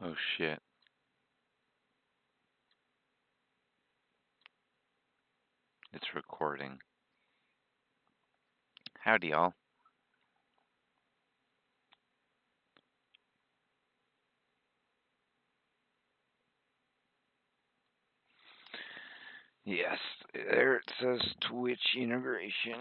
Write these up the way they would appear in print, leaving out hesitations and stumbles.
Oh shit. It's recording. Howdy, y'all. Yes, there it says Twitch integration.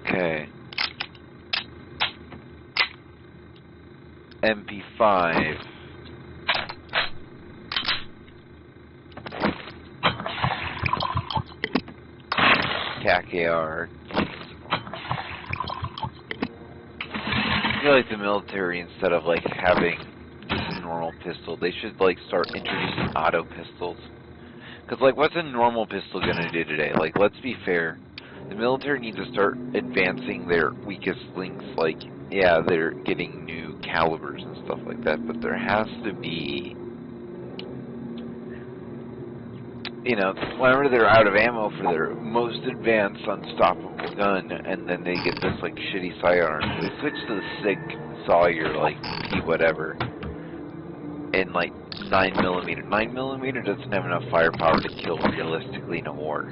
Okay. MP5. TAC AR. I feel like the military, instead of like having just a normal pistol, they should like start introducing auto pistols. Cause like, what's a normal pistol gonna do today? Like, let's be fair. The military needs to start advancing their weakest links. Like, yeah, they're getting new calibers and stuff like that, but there has to be, you know, whenever they're out of ammo for their most advanced unstoppable gun, and then they get this like shitty sidearm, they switch to the SIG Sawyer, like P whatever, and like 9mm. 9mm doesn't have enough firepower to kill realistically in a war.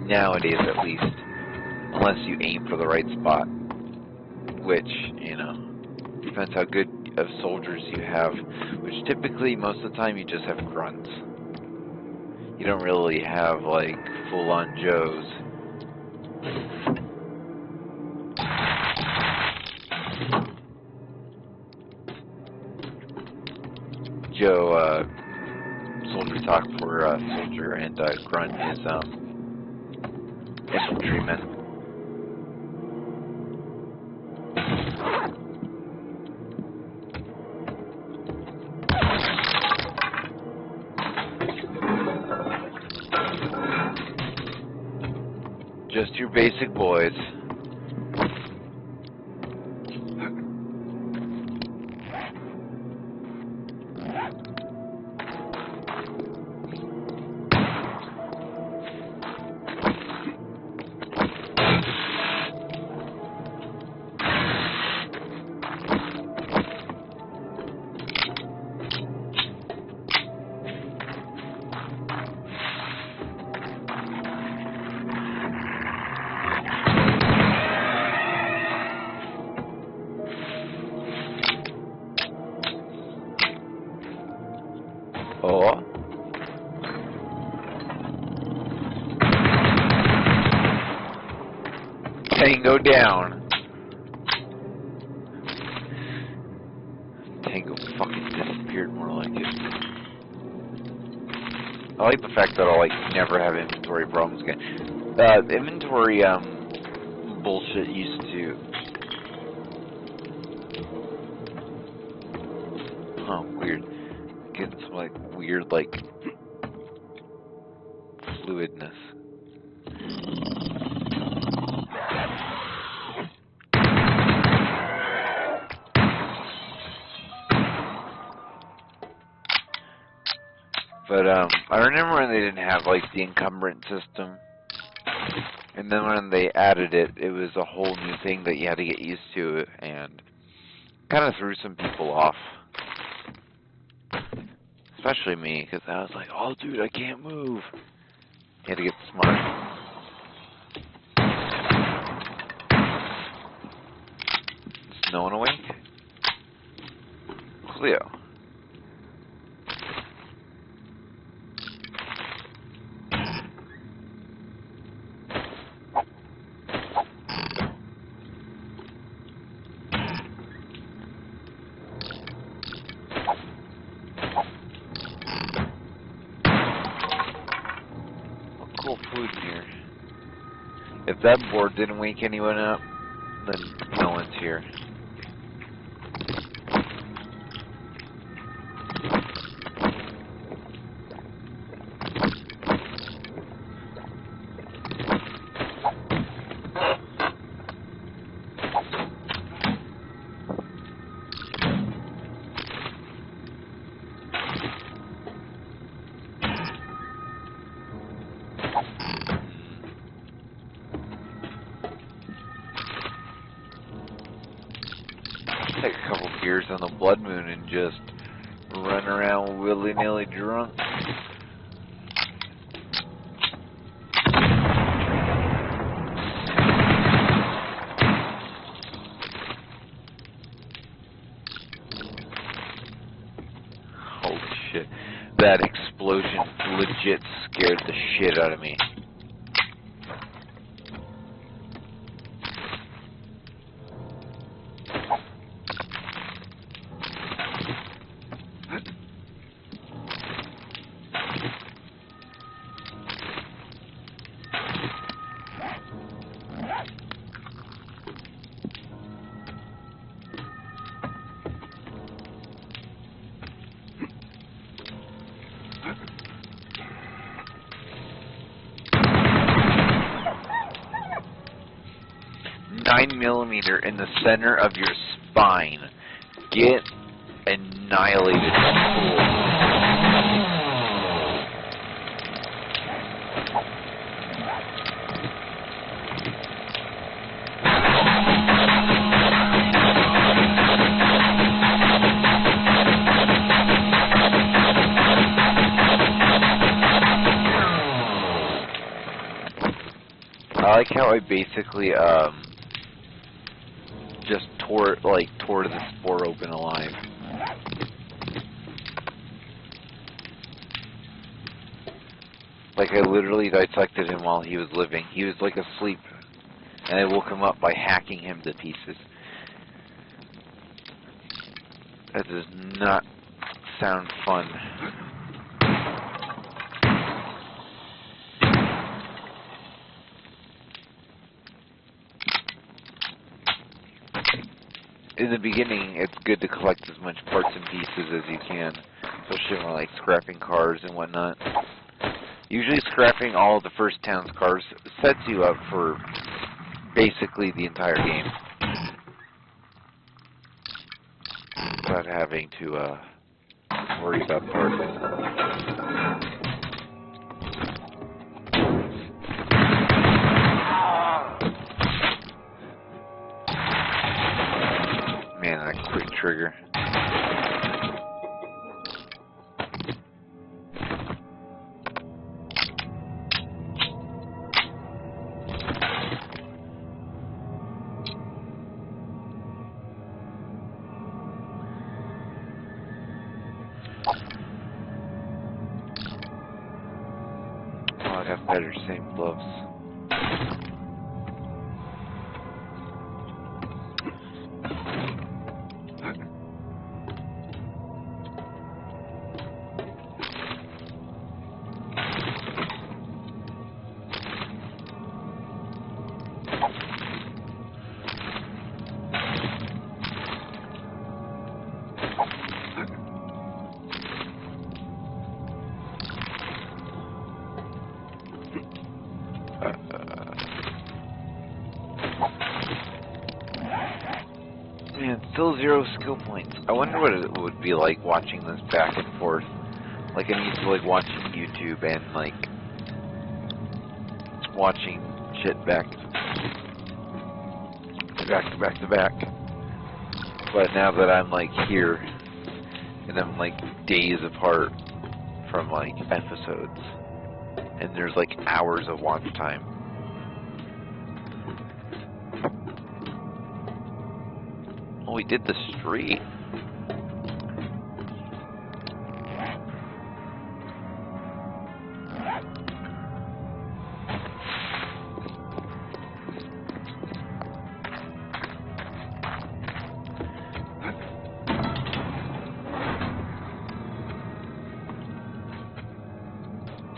Nowadays, at least, unless you aim for the right spot, which, you know, depends how good of soldiers you have, which typically, most of the time, you just have grunts. You don't really have, like, full-on Joes. Joe, soldier talk for, soldier, and, grunt is, infantryman. Just your basic boys. Oh. Tango down. Tango fucking disappeared, more like it. I like the fact that I'll like never have inventory problems again. Inventory bullshit used to. Oh, weird. Getting some like weird like fluidness. But I remember when they didn't have like the encumbrance system, and then when they added it, it was a whole new thing that you had to get used to, and kind of threw some people off, especially me, because I was like, "Oh, dude, I can't move." You had to get smart. Is no one awake? Cleo. Cool food in here. If that board didn't wake anyone up, then no one's here. gears on the Blood Moon and just run around willy-nilly drunk. Holy shit. That explosion legit scared the shit out of me. Millimeter in the center of your spine. Get annihilated. I like how I basically just tore the spore open alive. Like I literally dissected him while he was living. He was like asleep, and I woke him up by hacking him to pieces. That does not sound fun. In the beginning, it's good to collect as much parts and pieces as you can, especially when like scrapping cars and whatnot. Usually scrapping all of the first town's cars sets you up for basically the entire game, without having to worry about parts. Man, that quick trigger. Oh, I got better same gloves. Man, still 0 skill points. I wonder what it would be like watching this back and forth. Like I'm used to like watching YouTube and like watching shit back to back. But now that I'm like here and I'm like days apart from like episodes, and there's like hours of watch time. Oh, we did the street.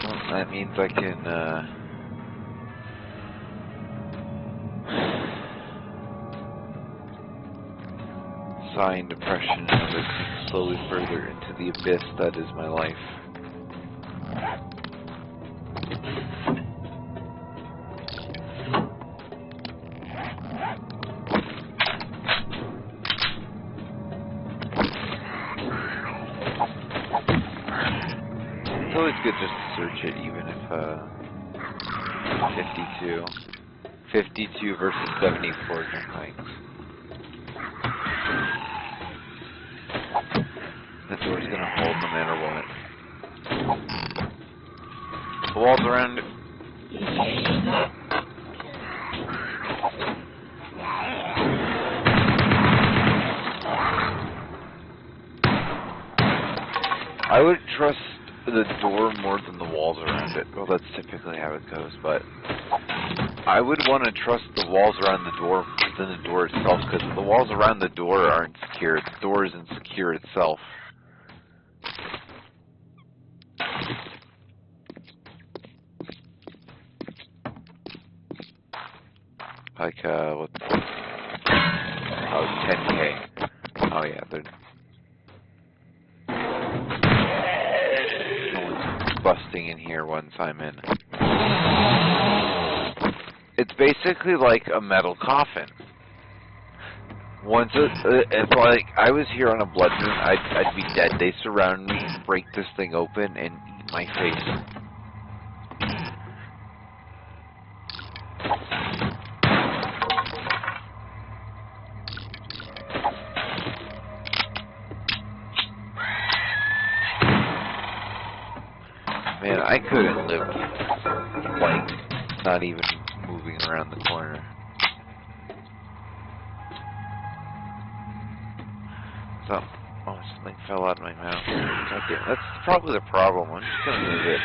Well, that means I can sigh in depression as I sink slowly further into the abyss that is my life. It's always good just to search it, even if 52 versus 74 jump heights. The door's gonna hold no matter what. The walls around it. I would trust the door more than the walls around it. Well, that's typically how it goes, but I would want to trust the walls around the door than the door itself, because the walls around the door aren't secure. The door isn't secure itself. Like, what? Oh, 10K. Oh, yeah, they're... Someone's busting in here once I'm in. It's basically like a metal coffin. Once it's like I was here on a blood moon, I'd be dead. They surround me, break this thing open, and eat my face. Man, I couldn't live like not even moving around the corner. So, oh, something fell out of my mouth. Okay, that's probably the problem. I'm just gonna move it.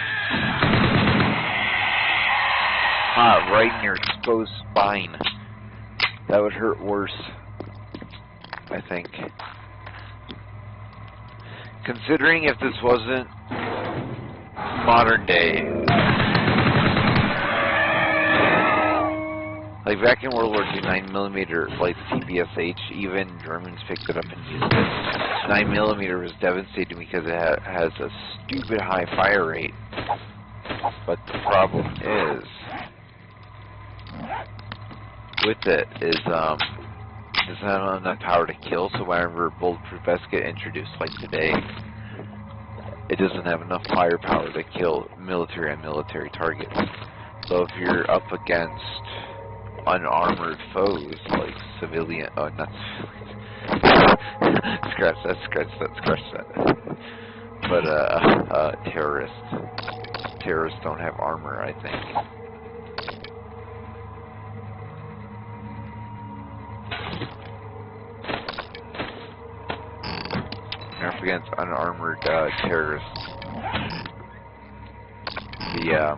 Ah, right in your exposed spine. That would hurt worse, I think. Considering if this wasn't modern day, like back in World War II, 9mm, like CBSH, even Germans picked it up and used it. 9mm was devastating because it has a stupid high fire rate. But the problem is, with it, is it doesn't have enough power to kill, so whenever bulletproof vests get introduced, like today, it doesn't have enough firepower to kill military and military targets. So if you're up against unarmored foes, like civilian, oh, not civilians, scratch that. But, terrorists don't have armor, I think. You're up against unarmored, terrorists. The,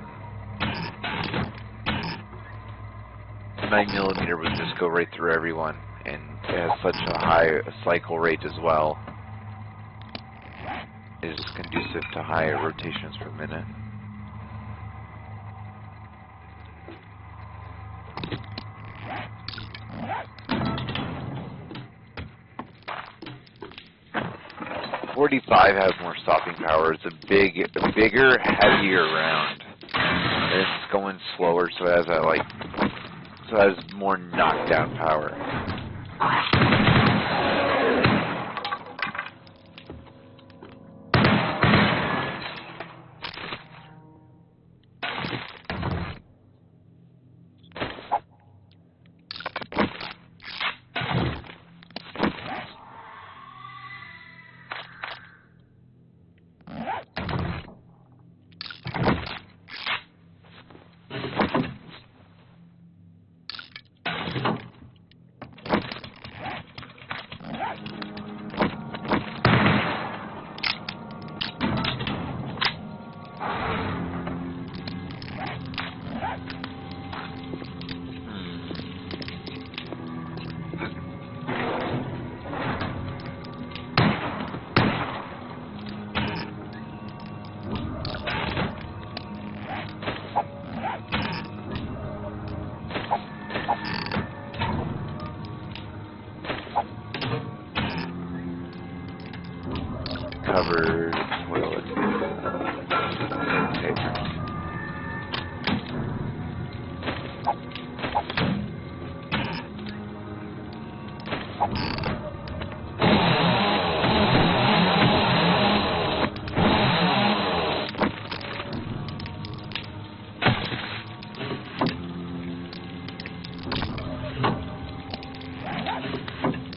9mm would just go right through everyone, and it has such a high cycle rate as well. It is conducive to high rotations per minute. .45 has more stopping power. It's a bigger, heavier round. It's going slower, so it has more knockdown power. Covered toilet. Okay.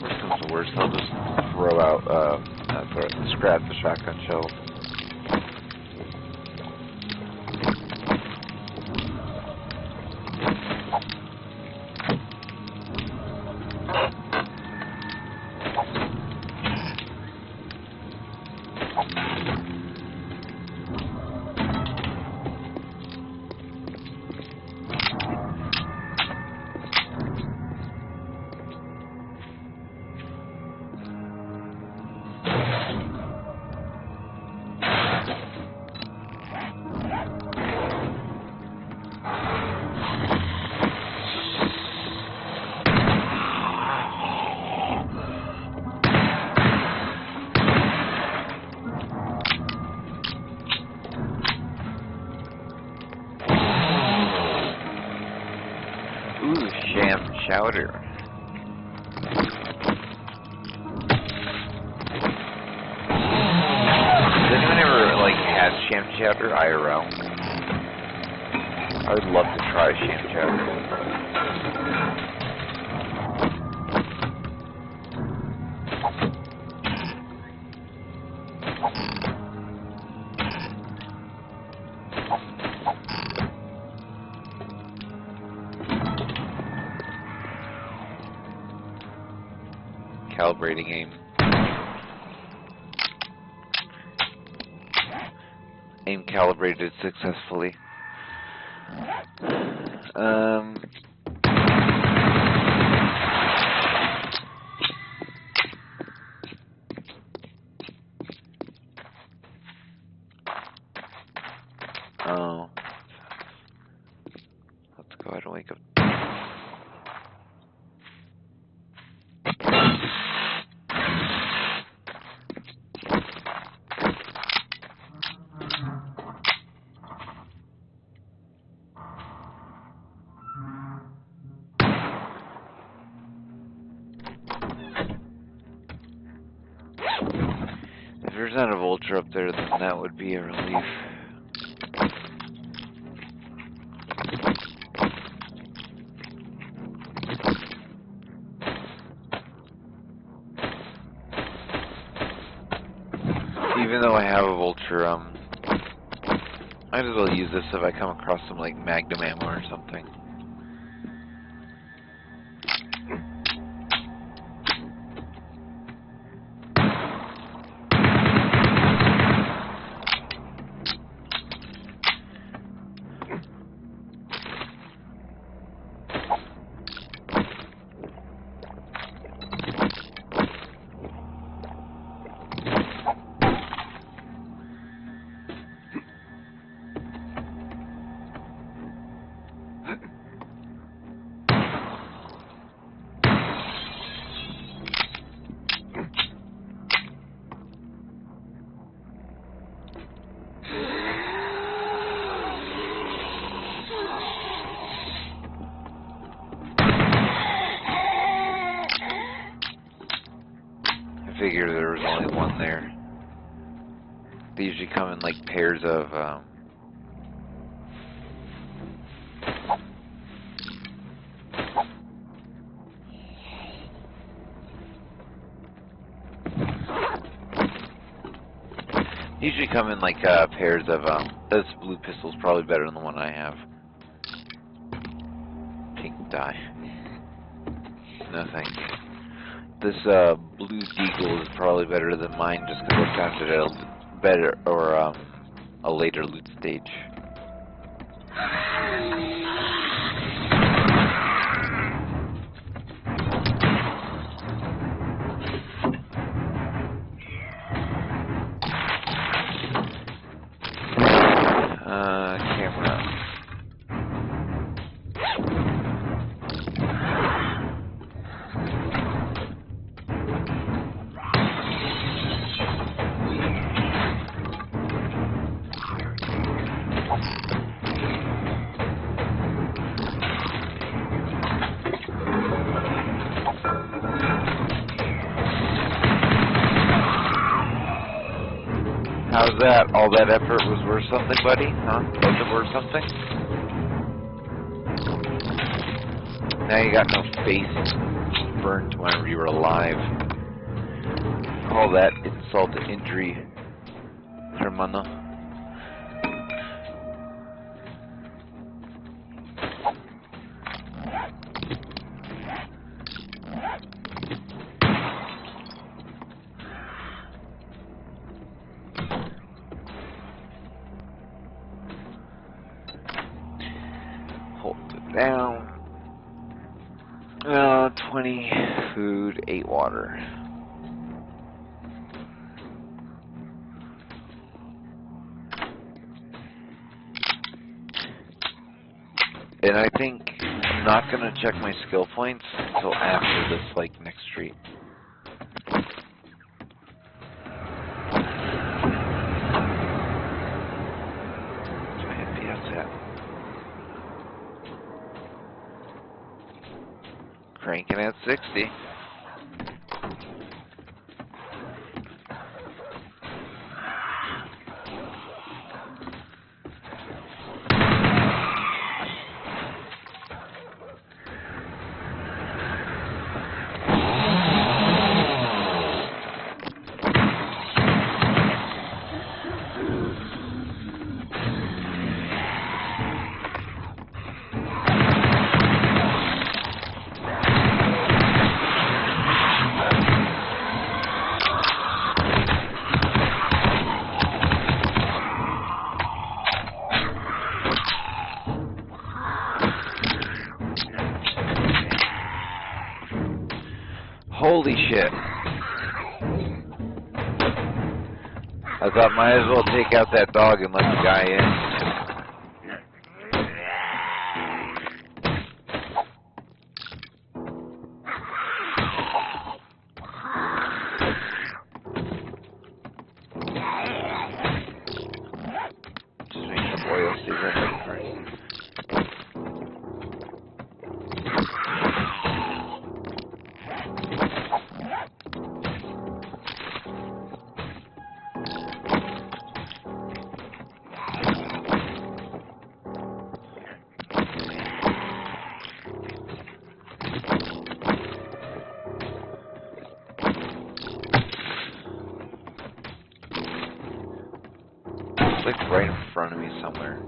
Worst comes to worst, I'll just throw out scrap the shotgun shells. Ooh, sham chowder. Has anyone ever, like, had sham chowder IRL? I would love to try sham chowder. Calibrating aim. Aim calibrated successfully. Oh. Let's go ahead and wake up. If there's not a vulture up there, then that would be a relief. Even though I have a vulture, I might as well use this if I come across some, like, magnum ammo or something. I figured there was only one there. They usually come in, like, pairs of, usually come in, like, pairs of, this blue pistol's probably better than the one I have. Pink dye. No thank you. This, blue deagle is probably better than mine just because I found it a better, or, a later loot stage. Camera. How's that? All that effort was worth something, buddy? Huh? Was it worth something? Now you got no face burnt whenever you were alive. Call that insult. insult to injury, hermano. Hold it down. 20 food, 8 water. And I think I'm not going to check my skill points until after this, like, next street. Where's my FPS at? Cranking at 60. Holy shit. I thought might as well take out that dog and let the guy in. Just make sure oil stays right first. It's like right in front of me somewhere.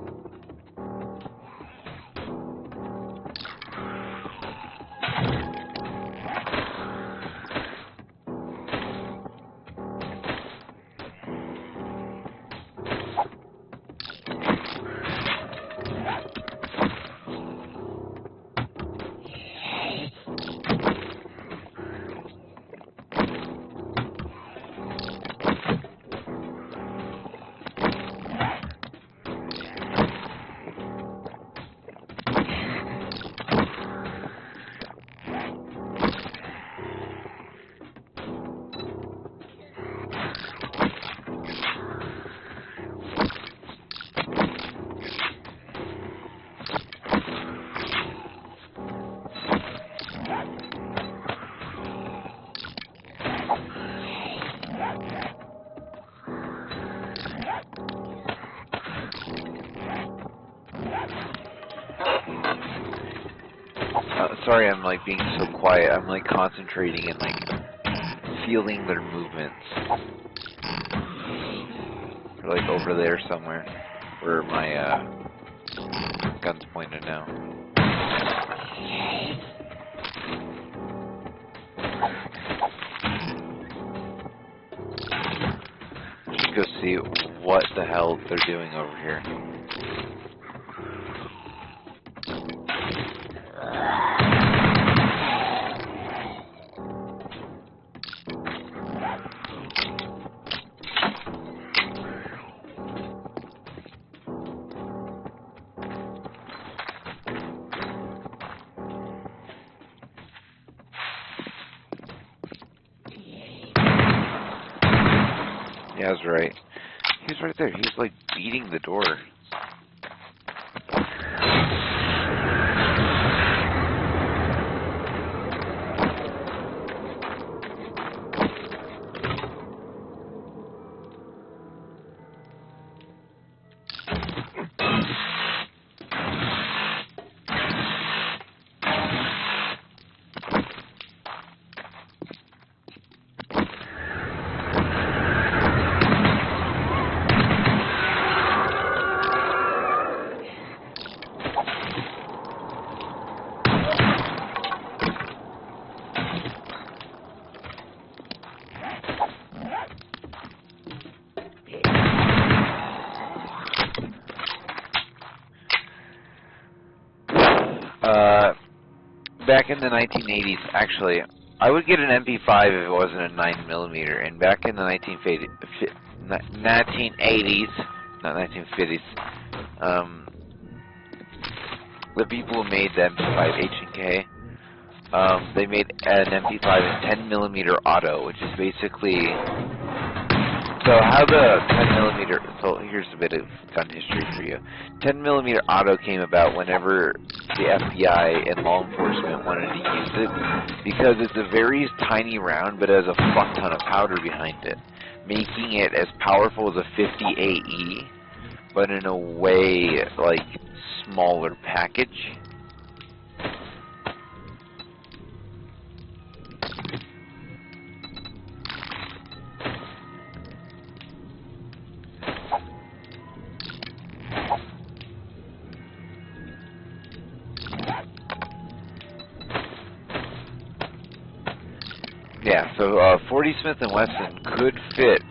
Sorry, I'm like being so quiet. I'm like concentrating and like feeling their movements. They're like over there somewhere, where my gun's pointed now. Just go see what the hell they're doing over here. Yeah, I was right. He's right there. He's like beating the door. Back in the 1980s, actually, I would get an MP5 if it wasn't a 9mm, and back in the 1980s, not 1950s, the people who made the MP5 H&K, they made an MP5 in 10mm auto, which is basically, so how the 10mm, so here's a bit of gun history for you. 10mm auto came about whenever the FBI and law enforcement wanted to use it, because it's a very tiny round, but it has a fuck ton of powder behind it, making it as powerful as a 50 AE, but in a way, like, smaller package. Yeah, so 40 Smith & Wesson could fit.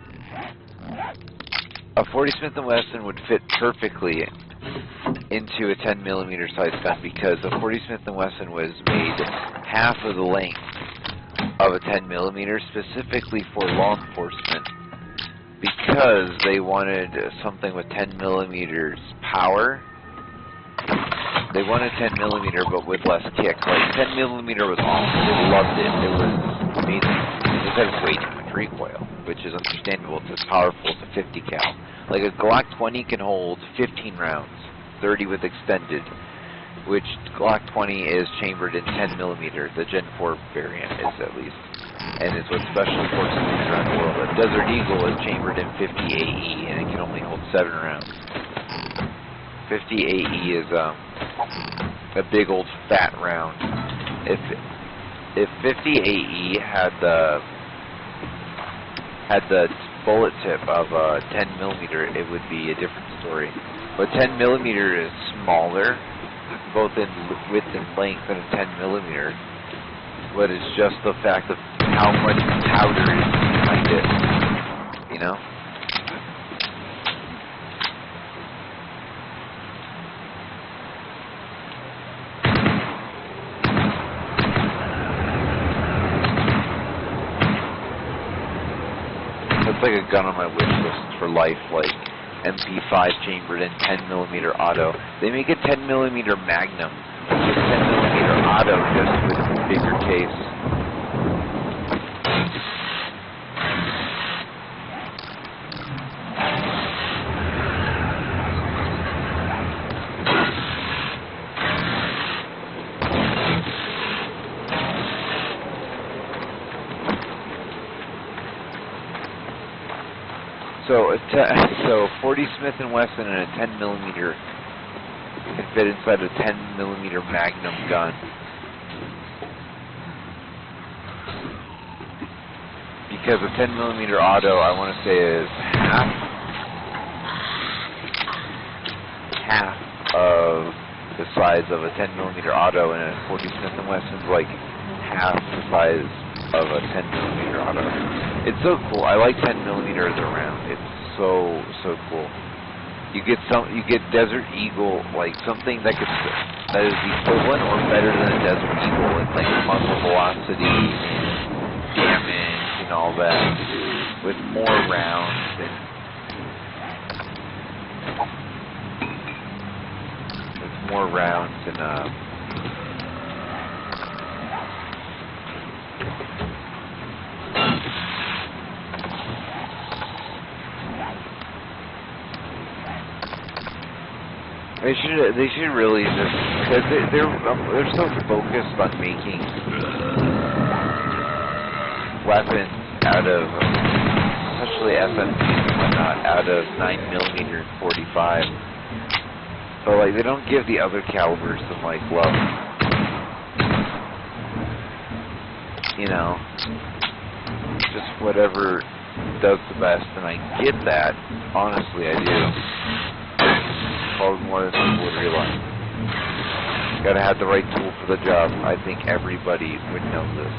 A 40 Smith & Wesson would fit perfectly into a 10mm size gun, because a 40 Smith & Wesson was made half of the length of a 10mm specifically for law enforcement, because they wanted something with 10mm power. They wanted 10mm but with less kick. Like, 10mm was awesome. They loved it. It was amazing. It has way too much recoil, which is understandable. It's as powerful as a 50 cal. Like, a Glock 20 can hold 15 rounds, 30 with extended, which Glock 20 is chambered in 10mm. The Gen 4 variant is, at least. And it's what special forces use around the world. A Desert Eagle is chambered in 50 AE, and it can only hold 7 rounds. 50 AE is a big old fat round. If 50 AE had the bullet tip of a 10mm, it would be a different story. But 10mm is smaller, both in width and length, than a 10mm. But it's just the fact of how much powder is behind it, you know? It's like a gun on my wish list for life, like MP5 chambered in 10mm auto. They make a 10mm Magnum, which is 10mm auto, just with a bigger case. So 40 Smith & Wesson and a 10mm can fit inside a 10mm Magnum gun. Because a 10mm auto, I want to say, is half of the size of a 10mm auto, and a 40 Smith & Wesson's like half the size of a 10mm auto. It's so cool. I like 10mm as a round. It's so cool. You get Desert Eagle, like something that is the equivalent or better than a Desert Eagle. It's like muzzle velocity and damage and all that, with more rounds and They should really just, because they're so focused on making weapons out of, especially SMGs and whatnot, out of 9mm and 45. But like, they don't give the other calibers some like love. You know, just whatever does the best, and I get that. Honestly, I do. Probably more than people would realize. Gotta have the right tool for the job. I think everybody would know this.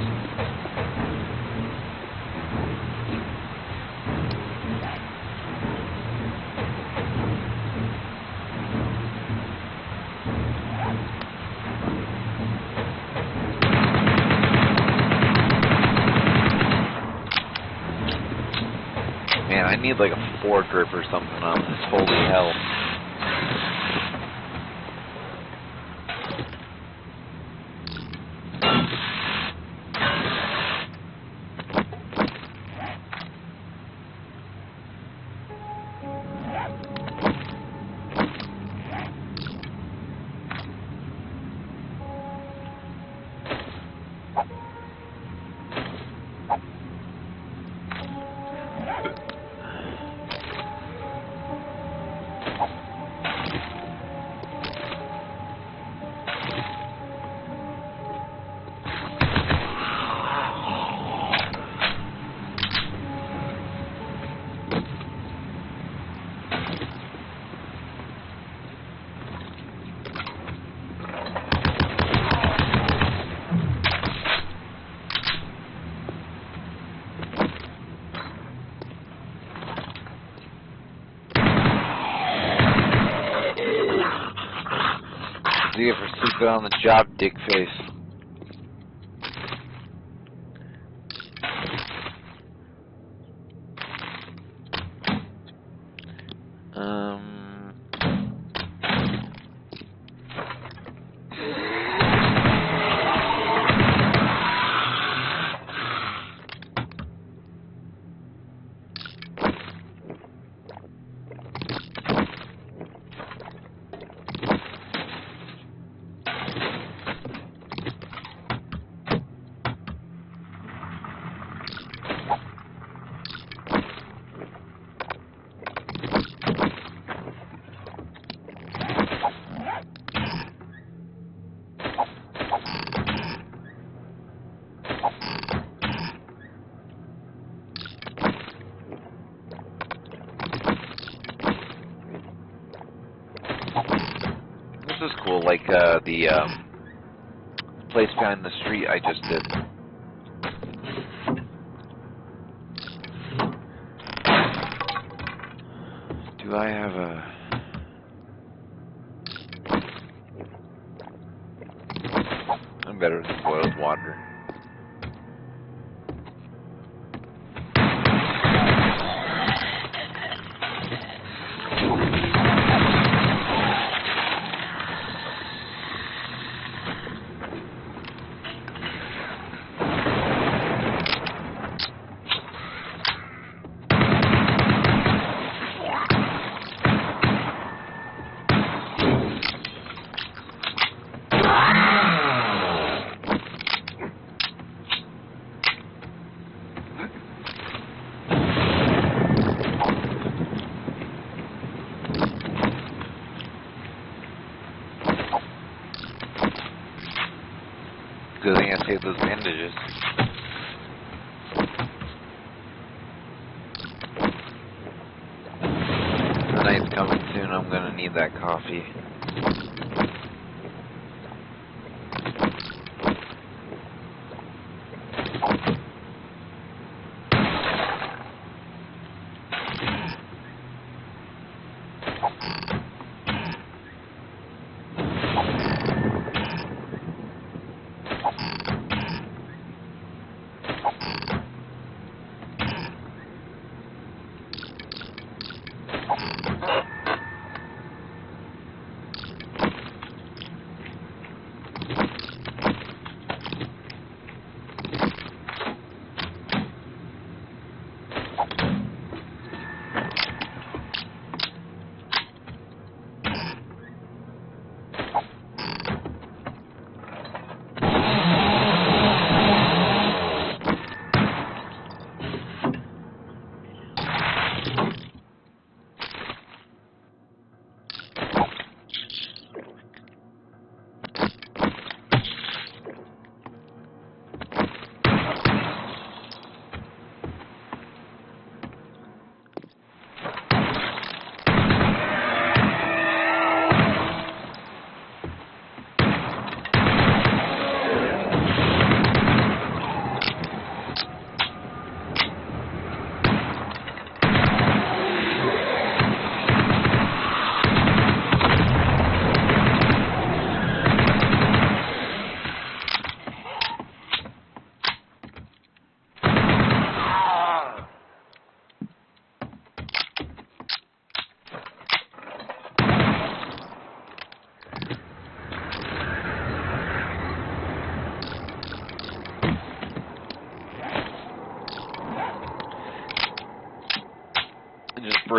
need like a foregrip or something on this. Holy hell. See you for sleeping on the job, dick face. This is cool, like the place behind the street I just did. Do I have a... I'm better than boiled water. Good thing I saved those bandages. The night's coming soon, I'm gonna need that coffee.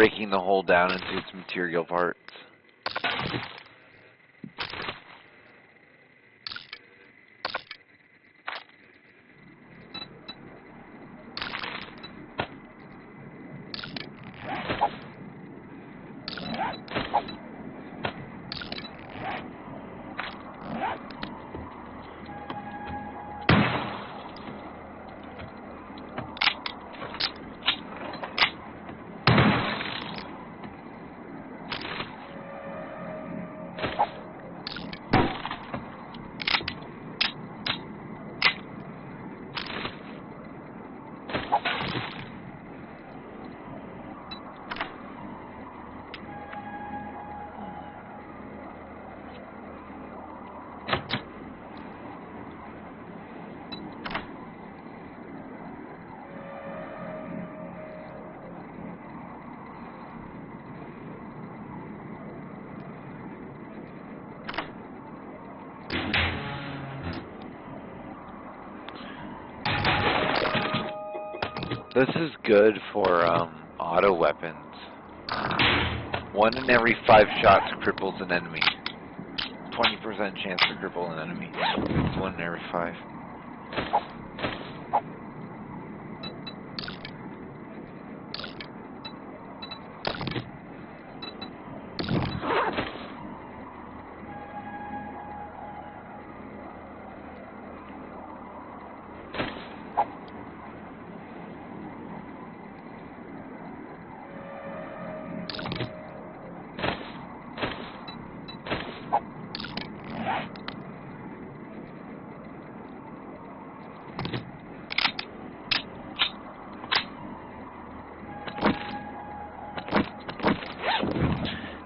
breaking the hole down into its material parts. This is good for auto weapons. 1 in every 5 shots cripples an enemy. 20% chance to cripple an enemy. 1 in every 5.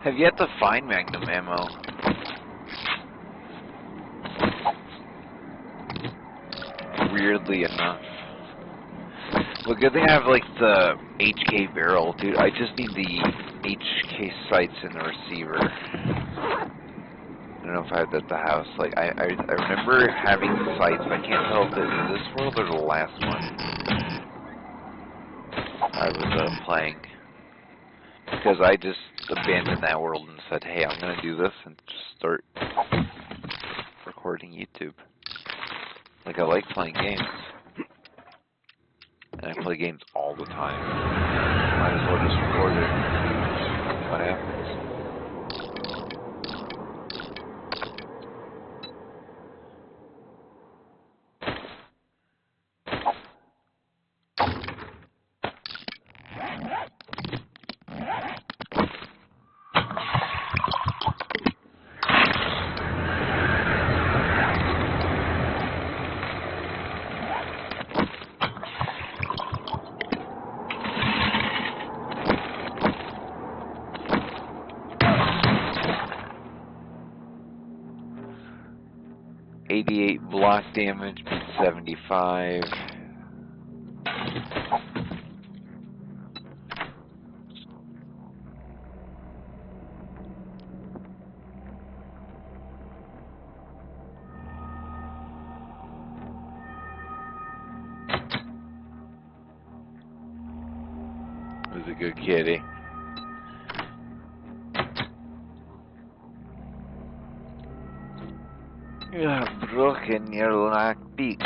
Have yet to find Magnum ammo. Weirdly enough. Well, good thing I have, like, the HK barrel, dude. I just need the HK sights in the receiver. I don't know if I have that at the house. Like, I remember having the sights, but I can't tell if it's in this world or the last one I was playing. Because I just abandoned that world and said, hey, I'm going to do this and just start recording YouTube. Like, I like playing games. And I play games all the time. Might as well just record it and see what happens. .88 block damage, beats 75. Was a good kitty. You have broken your lock beak.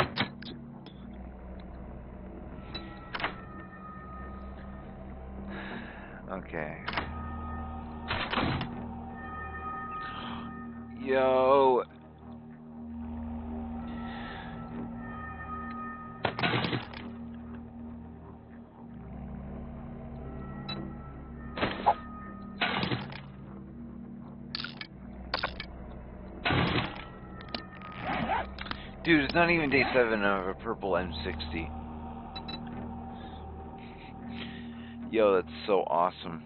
Okay. Yo. Dude, it's not even day 7 of a purple M60. Yo, that's so awesome.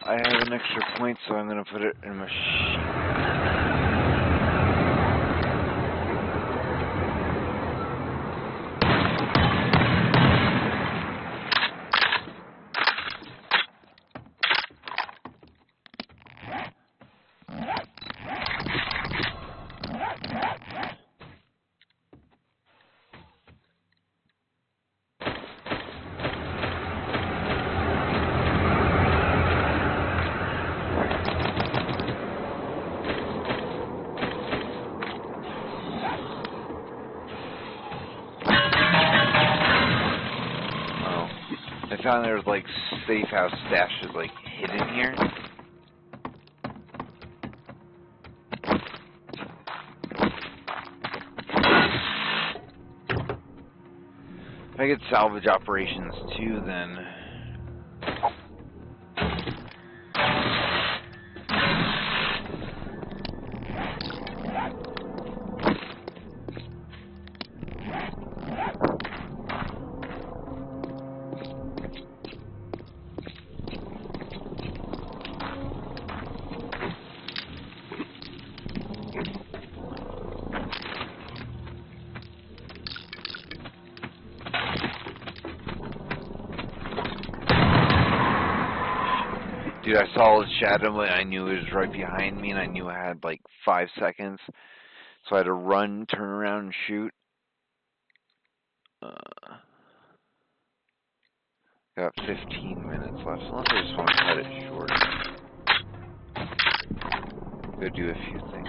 I have an extra point, so I'm going to put it in my sheet. I found there's like safe house stashes like hidden here. If I get salvage operations too, then dude, I saw his shadow and I knew it was right behind me and I knew I had like 5 seconds. So I had to run, turn around, and shoot. Got 15 minutes left, unless I just want to cut it short. Go do a few things.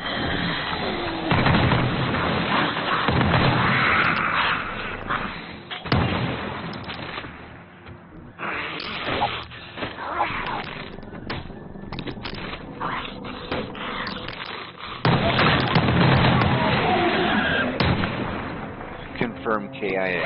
Confirm KIA.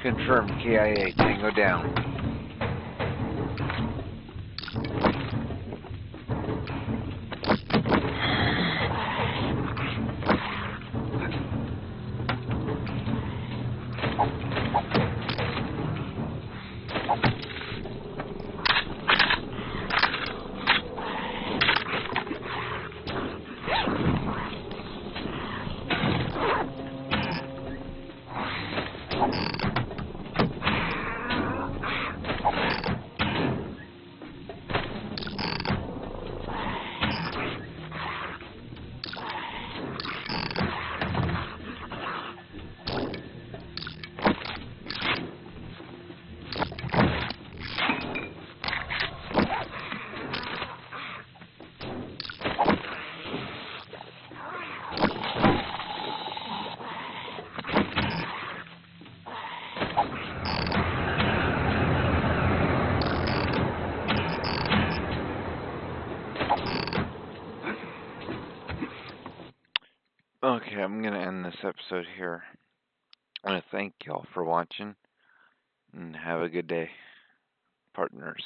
Confirm KIA. Tango down. Okay, I'm going to end this episode here. I want to thank y'all for watching, and have a good day, partners.